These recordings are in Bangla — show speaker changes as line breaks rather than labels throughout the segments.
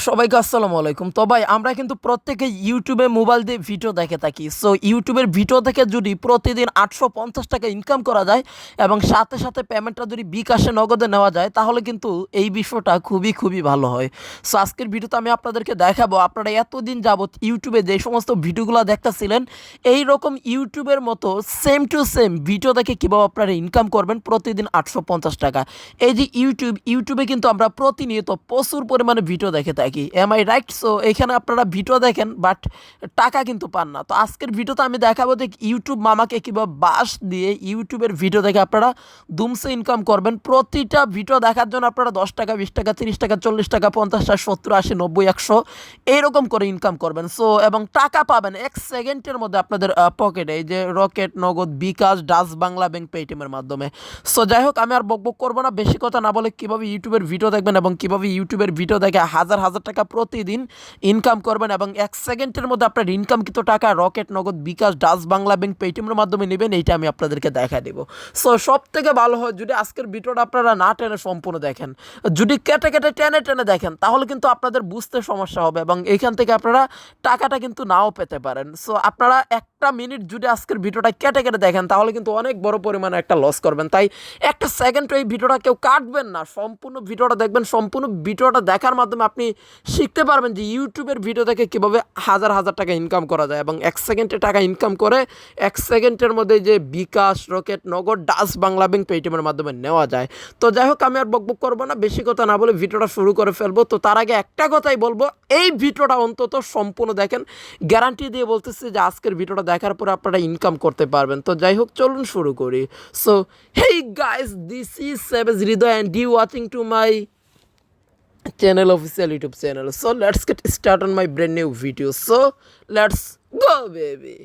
সবাইকে আসসালামু আলাইকুম। তো ভাই আমরা কিন্তু প্রত্যেকে ইউটিউবে মোবাইল দিয়ে ভিডিও দেখে থাকি। সো ইউটিউবের ভিডিও থেকে যদি প্রতিদিন 850 টাকা ইনকাম করা যায় এবং সাথে সাথে পেমেন্টটা যদি বিকাশে নগদে নেওয়া যায় তাহলে কিন্তু এই বিষয়টা খুবই খুবই ভালো হয়। সো আজকের ভিডিওতে আমি আপনাদেরকে দেখাবো আপনারা এতদিন যাবত ইউটিউবে যে সমস্ত ভিডিওগুলো দেখতেছিলেন এই রকম ইউটিউবের মতো সেম টু সেম ভিডিও দেখে কীভাবে আপনারা ইনকাম করবেন প্রতিদিন 850 টাকা। এই যে ইউটিউবে কিন্তু আমরা প্রতিনিয়ত প্রচুর পরিমাণে ভিডিও দেখে থাকি, এম আই রাইট? সো এখানে আপনারা ভিডিও দেখেন বাট টাকা কিন্তু পান না। তো আজকের ভিডিওতে আমি দেখাবো যে ইউটিউব মামাকে কীভাবে বাস দিয়ে ইউটিউবের ভিডিও দেখে আপনারা দুমসে ইনকাম করবেন। প্রতিটা ভিডিও দেখার জন্য আপনারা 10 টাকা, 20 টাকা, 30 টাকা, 40 টাকা, 50 টাকা, 70, 80, 90, 100 এইরকম করে ইনকাম করবেন। সো এবং টাকা পাবেন 1 সেকেন্ডের মধ্যে আপনাদের পকেটে, এই যে রকেট, নগদ, বিকাশ, ডাচ বাংলা ব্যাংক, পেটিএমের মাধ্যমে। সো যাই হোক, আমি আর বকবক করবো না, বেশি কথা না বলে কীভাবে ইউটিউবের ভিডিও দেখবেন এবং কীভাবে ইউটিউবের ভিডিও দেখে হাজার হাজার টাকা প্রতিদিন ইনকাম করবেন এবং 1 সেকেন্ডের মধ্যে আপনার ইনকামকৃত টাকা রকেট, নগদ, বিকাশ, ডাচ বাংলা ব্যাংক, পেটিএমের মাধ্যমে নেবেন, এইটা আমি আপনাদেরকে দেখা দেবো। সো সব থেকে ভালো হয় যদি আজকের ভিডিওটা আপনারা না টেনে সম্পূর্ণ দেখেন। যদি কেটে কেটে টেনে টেনে দেখেন তাহলে কিন্তু আপনাদের বুঝতে সমস্যা হবে এবং এইখান থেকে আপনারা টাকাটা কিন্তু নাও পেতে পারেন। সো আপনারা 1 মিনিট যদি আজকের ভিডিওটা কেটে কেটে দেখেন তাহলে কিন্তু অনেক বড় পরিমাণে একটা লস করবেন। তাই 1 সেকেন্ড এই ভিডিওটা কেউ কাটবেন না, সম্পূর্ণ ভিডিওটা দেখবেন। সম্পূর্ণ ভিডিওটা দেখার মাধ্যমে আপনি শিখতে পারবেন যে ইউটিউবের ভিডিও দেখে কীভাবে হাজার হাজার টাকা ইনকাম করা যায় এবং 1 সেকেন্ডে টাকা ইনকাম করে 1 সেকেন্ডের মধ্যে যে বিকাশ, রকেট, নগদ, ডাচ বাংলা ব্যাংক, পেটিএমের মাধ্যমে নেওয়া যায়। তো যাই হোক, আমি আর বকবক করবো না, বেশি কথা না বলে ভিডিওটা শুরু করে ফেলবো। তো তার আগে একটা কথাই বলবো, এই ভিডিওটা অন্তত সম্পূর্ণ দেখেন, গ্যারান্টি দিয়ে বলতেছি যে আজকের ভিডিওটা দেখার পরে আপনারা ইনকাম করতে পারবেন। তো যাই হোক, চলুন শুরু করি। So hey guys, this is savage Hriday and you watching to my channel, official YouTube channel. So let's get started on my brand new video. So let's go baby.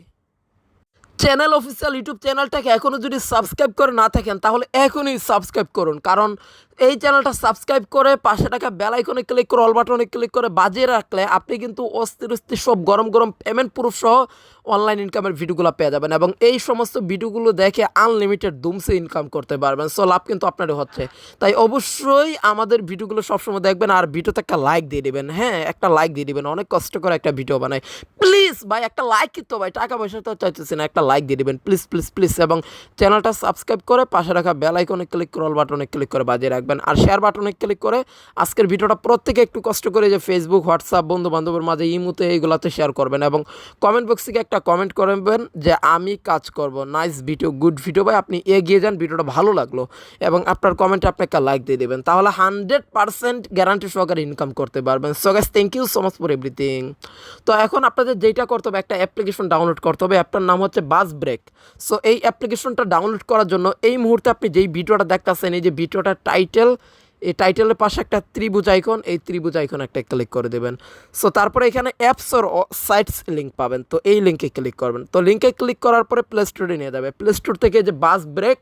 Channel official YouTube চ্যানেলটাকে এখনও যদি সাবস্ক্রাইব করে না থাকেন তাহলে এখনই সাবস্ক্রাইব করুন, কারণ এই চ্যানেলটা সাবস্ক্রাইব করে পাশে টাকা বেল আইকনে ক্লিক করে অল বাটনে ক্লিক করে বাজিয়ে রাখলে আপনি কিন্তু অস্থির সব গরম গরম পেমেন্ট প্রুফ সহ অনলাইন ইনকামের ভিডিওগুলো পেয়ে যাবেন এবং এই সমস্ত ভিডিওগুলো দেখে আনলিমিটেড দুমসে ইনকাম করতে পারবেন। সো লাভ কিন্তু আপনারই হচ্ছে, তাই অবশ্যই আমাদের ভিডিওগুলো সবসময় দেখবেন আর ভিডিওতে একটা লাইক দিয়ে দেবেন। হ্যাঁ, একটা লাইক দিয়ে দেবেন, অনেক কষ্ট করে একটা ভিডিও বানাই। প্লিজ ভাই একটা লাইক কিন্তু, ভাই টাকা পয়সা তো চাইতেছি না, একটা লাইক দিয়ে দেবেন প্লিজ প্লিজ প্লিজ। এবং চ্যানেলটা সাবস্ক্রাইব করে পাশে রাখা বেল আইকনে ক্লিক করে অল বাটনে ক্লিক করে বাজিয়ে রাখবেন আর শেয়ার বাটনে ক্লিক করে আজকের ভিডিওটা প্রত্যেকে একটু কষ্ট করে যে ফেসবুক, হোয়াটসঅ্যাপ, বন্ধু বান্ধবের মাঝে, ইমোতে, এইগুলাতে শেয়ার করবেন এবং কমেন্ট বক্সে একটা কমেন্ট করবেন যে আমি কাজ করব, নাইস ভিডিও, গুড ভিডিও, ভাই আপনি এগিয়ে যান, ভিডিওটা ভালো লাগলো এবং আপনার কমেন্টে আপনি একটা লাইক দিয়ে দেবেন, তাহলে 100% গ্যারান্টি সহকারে ইনকাম করতে পারবেন। So guys, thank you so much for everything. তো এখন আপনাদের যেটা করতে হবে, একটা অ্যাপ্লিকেশন ডাউনলোড করতে হবে, অ্যাপটার নাম হচ্ছে বাস ব্রেক। সো এই অ্যাপ্লিকেশনটা ডাউনলোড করার জন্য এই মুহূর্তে আপনি যেই ভিডিওটা দেখতেছেন, এই যে ভিডিওটার টাইটেল, এই টাইটেলের পাশে একটা ত্রিভুজ আইকন, এই ত্রিভুজ আইকন একটা ক্লিক করে দেবেন। সো তারপরে এখানে অ্যাপস ওর সাইটস লিঙ্ক পাবেন, তো এই লিঙ্কে ক্লিক করবেন। তো লিঙ্কে ক্লিক করার পরে প্লে স্টোরে নিয়ে যাবে, প্লে স্টোর থেকে যে বাস ব্রেক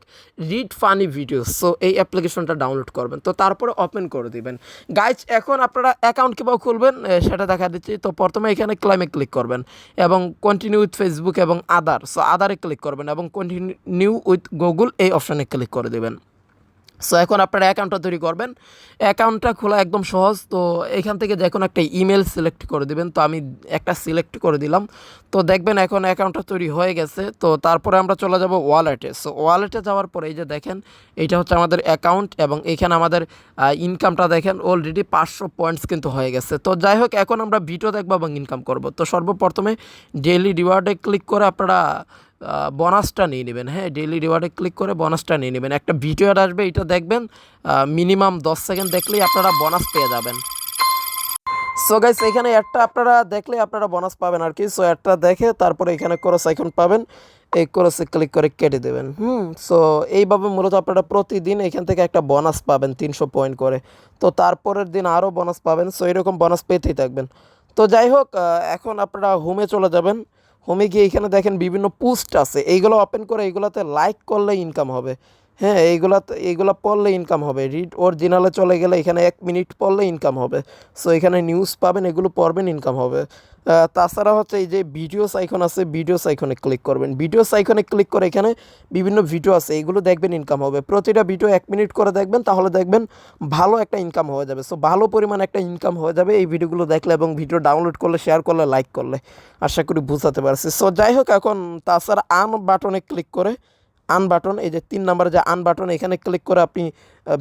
রিড ফানি ভিডিওস, সো এই অ্যাপ্লিকেশনটা ডাউনলোড করবেন। তো তারপরে ওপেন করে দিবেন। গাইজ, এখন আপনারা অ্যাকাউন্ট কীভাবে খুলবেন সেটা দেখা দিচ্ছি। তো প্রথমে এখানে ক্লাইমে ক্লিক করবেন এবং কন্টিনিউ উইথ ফেসবুক এবং আদার, সো আদারে ক্লিক করবেন এবং কন্টিনিউ উইথ গুগল এই অপশানে ক্লিক করে দেবেন। সো এখন আপনারা অ্যাকাউন্টটা তৈরি করবেন। অ্যাকাউন্টটা খোলা একদম সহজ। তো এখান থেকে যে কোনো একটা ইমেল সিলেক্ট করে দেবেন। তো আমি একটা সিলেক্ট করে দিলাম। তো দেখবেন এখন অ্যাকাউন্টটা তৈরি হয়ে গেছে। তো তারপরে আমরা চলে যাব ওয়ালেটে। সো ওয়ালেটে যাওয়ার পরে এই যে দেখেন, এইটা হচ্ছে আমাদের অ্যাকাউন্ট এবং এখানে আমাদের ইনকামটা দেখেন অলরেডি 500 পয়েন্টস কিন্তু হয়ে গেছে। তো যাই হোক, এখন আমরা ভিডিও দেখবো এবং ইনকাম করব। তো সর্বপ্রথমে ডেইলি রিওয়ার্ডে ক্লিক করে আপনারা বোনাসটা নিয়ে নেবেন। হ্যাঁ, ডেইলি রিওয়ার্ডে ক্লিক করে বোনাসটা নিয়ে নেবেন। একটা ভিডিও আসবে, এটা দেখবেন, মিনিমাম 10 সেকেন্ড দেখলেই আপনারা বোনাস পেয়ে যাবেন। সো গাইস, এখানে একটা আপনারা দেখলে আপনারা বোনাস পাবেন আর কি। সো একটা দেখে তারপরে এখানে ক্রস আইকন পাবেন, এই ক্রসে ক্লিক করে কেটে দেবেন। সো এইভাবে মূলত আপনারা প্রতিদিন এখান থেকে একটা বোনাস পাবেন 300 পয়েন্ট করে। তো তারপরের দিন আরও বোনাস পাবেন। সো এরকম বোনাস পেতেই থাকবেন। তো যাই হোক, এখন আপনারা হোমে চলে যাবেন। হোমে গিয়ে এখানে দেখেন বিভিন্ন পোস্ট আছে, এইগুলো ওপেন করে এইগুলোতে লাইক করলে ইনকাম হবে। হ্যাঁ, এইগুলা পড়লে ইনকাম হবে। রিড অরিজিনালে চলে গেলে এখানে 1 মিনিট পড়লে ইনকাম হবে। সো এখানে নিউজ পাবেন, এগুলো পড়বেন, ইনকাম হবে। তাছাড়া হচ্ছে এই যে ভিডিওস আইকন আছে, ভিডিওস আইকনে ক্লিক করবেন। ভিডিওস আইকনে ক্লিক করে এখানে বিভিন্ন ভিডিও আছে, এইগুলো দেখবেন, ইনকাম হবে। প্রতিটা ভিডিও 1 মিনিট করে দেখবেন, তাহলে দেখবেন ভালো একটা ইনকাম হয়ে যাবে। সো ভালো পরিমাণ একটা ইনকাম হয়ে যাবে এই ভিডিওগুলো দেখলে এবং ভিডিও ডাউনলোড করলে, শেয়ার করলে, লাইক করলে। আশা করি বুঝাতে পারছি। সো যাই হোক, এখন তাছাড়া বাটনে ক্লিক করে বাটন, এই যে 3 নম্বরে যে বাটন, এখানে ক্লিক করে আপনি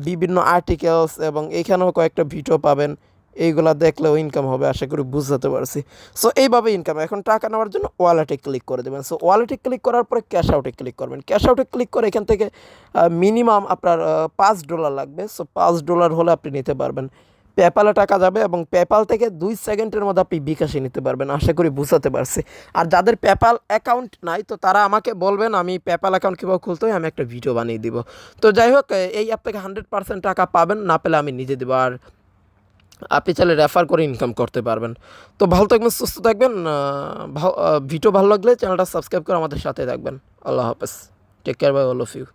বিভিন্ন আর্টিকেলস এবং এখানেও কয়েকটা ভিডিও পাবেন, এইগুলা দেখলেও ইনকাম হবে। আশা করি বুঝাতে পারছি। সো এইভাবে ইনকাম। এখন টাকা নেওয়ার জন্য ওয়ালেটে ক্লিক করে দেবেন। সো ওয়ালেটে ক্লিক করার পরে ক্যাশ আউটে ক্লিক করবেন। ক্যাশ আউটে ক্লিক করে এখান থেকে মিনিমাম আপনার $5 লাগবে। সো $5 হলে আপনি নিতে পারবেন। পেপ্যালে টাকা যাবে এবং পেপ্যাল থেকে 2 সেকেন্ডের মধ্যে আপনি বিকাশে নিতে পারবেন। আশা করি বুঝাতে পারছি। আর যাদের পেপ্যাল অ্যাকাউন্ট নাই, তো তারা আমাকে বলবেন, আমি পেপ্যাল অ্যাকাউন্ট কীভাবে খুলতে হয় আমি একটা ভিডিও বানিয়ে দিব। তো যাই হোক, এই অ্যাপ থেকে 100% টাকা পাবেন, না পেলে আমি নিজে দেবো। আর আপনি চাইলে রেফার করে ইনকাম করতে পারবেন। তো ভালো থাকবেন, সুস্থ থাকবেন। ভিডিও ভালো লাগলে চ্যানেলটা সাবস্ক্রাইব করে আমাদের সাথে থাকবেন। আল্লাহ হাফেজ। Take care, bye all of you.